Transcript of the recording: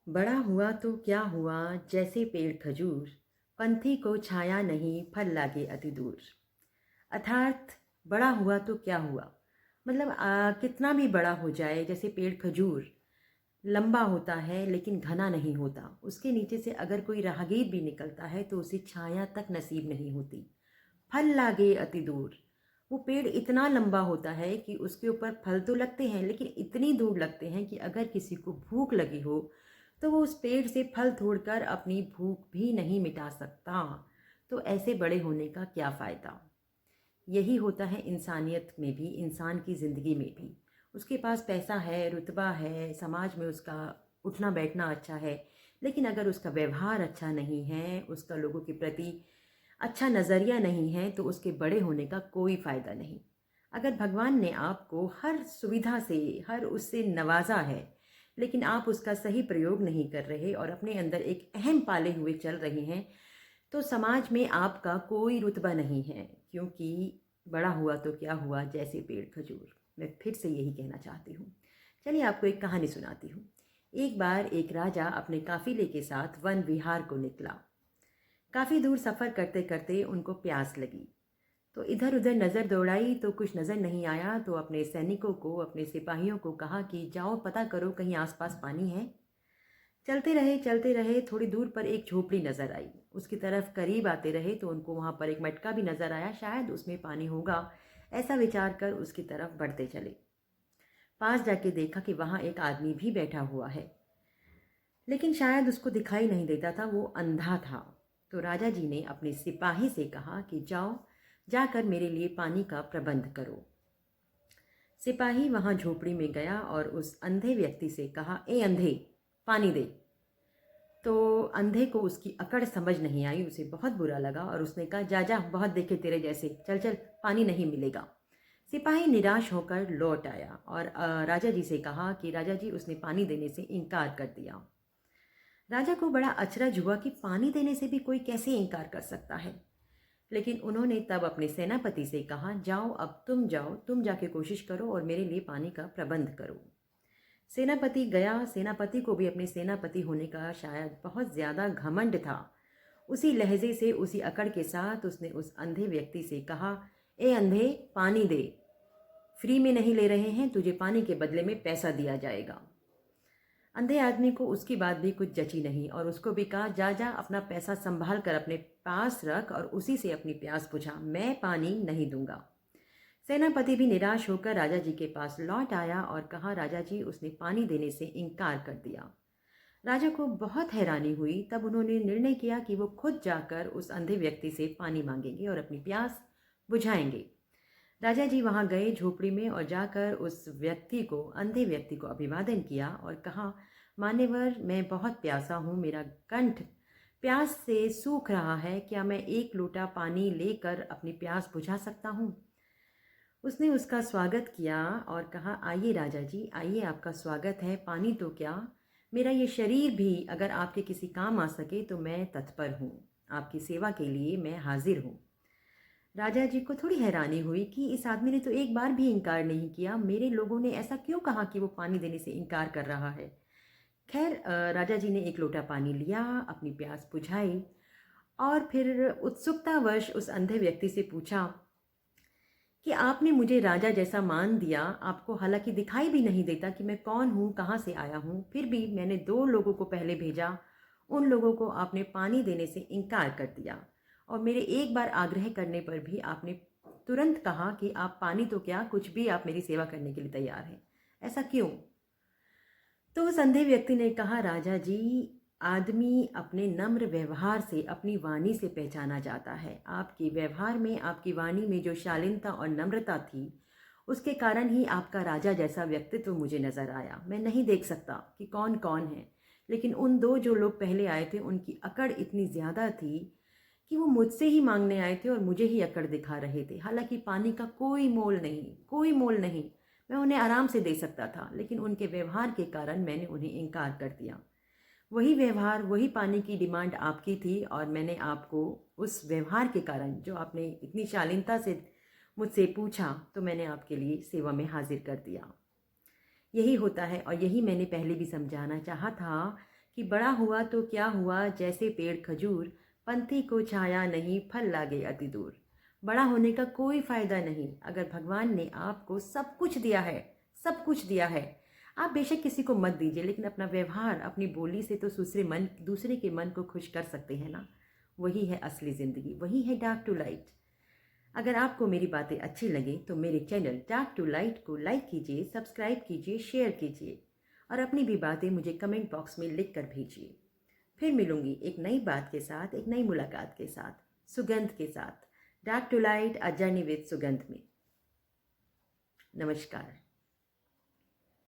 बड़ा हुआ तो क्या हुआ, जैसे पेड़ खजूर, पंथी को छाया नहीं, फल लागे अति दूर। अर्थात बड़ा हुआ तो क्या हुआ, मतलब कितना भी बड़ा हो जाए, जैसे पेड़ खजूर लंबा होता है लेकिन घना नहीं होता। उसके नीचे से अगर कोई राहगीर भी निकलता है तो उसे छाया तक नसीब नहीं होती। फल लागे अति दूर, वो पेड़ इतना लंबा होता है कि उसके ऊपर फल तो लगते हैं लेकिन इतनी दूर लगते हैं कि अगर किसी को भूख लगी हो तो वो उस पेड़ से फल तोड़कर अपनी भूख भी नहीं मिटा सकता। तो ऐसे बड़े होने का क्या फ़ायदा। यही होता है इंसानियत में भी, इंसान की ज़िंदगी में भी। उसके पास पैसा है, रुतबा है, समाज में उसका उठना बैठना अच्छा है, लेकिन अगर उसका व्यवहार अच्छा नहीं है, उसका लोगों के प्रति अच्छा नज़रिया नहीं है, तो उसके बड़े होने का कोई फ़ायदा नहीं। अगर भगवान ने आपको हर सुविधा से, हर उससे नवाजा है, लेकिन आप उसका सही प्रयोग नहीं कर रहे और अपने अंदर एक अहम पाले हुए चल रहे हैं, तो समाज में आपका कोई रुतबा नहीं है। क्योंकि बड़ा हुआ तो क्या हुआ, जैसे पेड़ खजूर। मैं फिर से यही कहना चाहती हूँ। चलिए आपको एक कहानी सुनाती हूँ। एक बार एक राजा अपने काफिले के साथ वन विहार को निकला। काफ़ी दूर सफ़र करते करते उनको प्यास लगी, तो इधर उधर नज़र दौड़ाई तो कुछ नज़र नहीं आया। तो अपने सैनिकों को, अपने सिपाहियों को कहा कि जाओ पता करो कहीं आसपास पानी है। चलते रहे, थोड़ी दूर पर एक झोपड़ी नज़र आई। उसकी तरफ करीब आते रहे तो उनको वहाँ पर एक मटका भी नज़र आया, शायद उसमें पानी होगा। ऐसा विचार कर उसकी तरफ बढ़ते चले। पास जाके देखा कि वहाँ एक आदमी भी बैठा हुआ है, लेकिन शायद उसको दिखाई नहीं देता था, वो अंधा था। तो राजा जी ने अपने सिपाही से कहा कि जाओ, जाकर मेरे लिए पानी का प्रबंध करो। सिपाही वहां झोपड़ी में गया और उस अंधे व्यक्ति से कहा, ए अंधे, पानी दे। तो अंधे को उसकी अकड़ समझ नहीं आई, उसे बहुत बुरा लगा और उसने कहा, जा जा, बहुत देखे तेरे जैसे, चल चल, पानी नहीं मिलेगा। सिपाही निराश होकर लौट आया और राजा जी से कहा कि राजा जी, उसने पानी देने से इनकार कर दिया। राजा को बड़ा अचरज हुआ कि पानी देने से भी कोई कैसे इनकार कर सकता है। लेकिन उन्होंने तब अपने सेनापति से कहा, जाओ, अब तुम जाओ, तुम जाके कोशिश करो और मेरे लिए पानी का प्रबंध करो। सेनापति गया। सेनापति को भी अपने सेनापति होने का शायद बहुत ज़्यादा घमंड था। उसी लहजे से, उसी अकड़ के साथ उसने उस अंधे व्यक्ति से कहा, ए अंधे, पानी दे, फ्री में नहीं ले रहे हैं, तुझे पानी के बदले में पैसा दिया जाएगा। अंधे आदमी को उसकी बात भी कुछ जची नहीं और उसको भी कहा, जा जा, अपना पैसा संभाल कर अपने पास रख और उसी से अपनी प्यास बुझा, मैं पानी नहीं दूंगा। सेनापति भी निराश होकर राजा जी के पास लौट आया और कहा, राजा जी, उसने पानी देने से इनकार कर दिया। राजा को बहुत हैरानी हुई। तब उन्होंने निर्णय किया कि वो खुद जाकर उस अंधे व्यक्ति से पानी मांगेंगे और अपनी प्यास बुझाएंगे। राजा जी वहां गए झोपड़ी में और जाकर उस व्यक्ति को, अंधे व्यक्ति को अभिवादन किया और कहा, मान्यवर, मैं बहुत प्यासा हूँ, मेरा कंठ प्यास से सूख रहा है, क्या मैं एक लोटा पानी लेकर अपनी प्यास बुझा सकता हूँ। उसने उसका स्वागत किया और कहा, आइए राजा जी, आइए, आपका स्वागत है। पानी तो क्या, मेरा ये शरीर भी अगर आपके किसी काम आ सके तो मैं तत्पर हूँ, आपकी सेवा के लिए मैं हाजिर हूँ। राजा जी को थोड़ी हैरानी हुई कि इस आदमी ने तो एक बार भी इनकार नहीं किया, मेरे लोगों ने ऐसा क्यों कहा कि वो पानी देने से इनकार कर रहा है। खैर, राजा जी ने एक लोटा पानी लिया, अपनी प्यास बुझाई और फिर उत्सुकतावश उस अंधे व्यक्ति से पूछा कि आपने मुझे राजा जैसा मान दिया, आपको हालांकि दिखाई भी नहीं देता कि मैं कौन हूँ, कहाँ से आया हूँ, फिर भी मैंने 2 लोगों को पहले भेजा, उन लोगों को आपने पानी देने से इनकार कर दिया और मेरे एक बार आग्रह करने पर भी आपने तुरंत कहा कि आप पानी तो क्या, कुछ भी आप मेरी सेवा करने के लिए तैयार हैं, ऐसा क्यों। तो उस अंधे व्यक्ति ने कहा, राजा जी, आदमी अपने नम्र व्यवहार से, अपनी वाणी से पहचाना जाता है। आपके व्यवहार में, आपकी वाणी में जो शालीनता और नम्रता थी, उसके कारण ही आपका राजा जैसा व्यक्तित्व मुझे नजर आया। मैं नहीं देख सकता कि कौन कौन है, लेकिन उन 2 जो लोग पहले आए थे, उनकी अकड़ इतनी ज़्यादा थी कि वो मुझसे ही मांगने आए थे और मुझे ही अकड़ दिखा रहे थे। हालांकि पानी का कोई मोल नहीं, कोई मोल नहीं, मैं उन्हें आराम से दे सकता था, लेकिन उनके व्यवहार के कारण मैंने उन्हें इनकार कर दिया। वही व्यवहार, वही पानी की डिमांड आपकी थी और मैंने आपको उस व्यवहार के कारण, जो आपने इतनी शालीनता से मुझसे पूछा, तो मैंने आपके लिए सेवा में हाजिर कर दिया। यही होता है और यही मैंने पहले भी समझाना चाहा था कि बड़ा हुआ तो क्या हुआ जैसे पेड़ खजूर, पंथी को छाया नहीं फल लागे अति दूर। बड़ा होने का कोई फ़ायदा नहीं अगर भगवान ने आपको सब कुछ दिया है, सब कुछ दिया है। आप बेशक किसी को मत दीजिए, लेकिन अपना व्यवहार, अपनी बोली से तो दूसरे के मन को खुश कर सकते हैं ना। वही है असली ज़िंदगी, वही है डार्क टू लाइट। अगर आपको मेरी बातें अच्छी लगें तो मेरे चैनल डार्क टू लाइट को लाइक कीजिए, सब्सक्राइब कीजिए, शेयर कीजिए और अपनी भी बातें मुझे कमेंट बॉक्स में लिख कर भेजिए। फिर मिलूंगी एक नई बात के साथ, एक नई मुलाकात के साथ, सुगंध के साथ। Dark to light, a journey with Sugandh में। नमस्कार।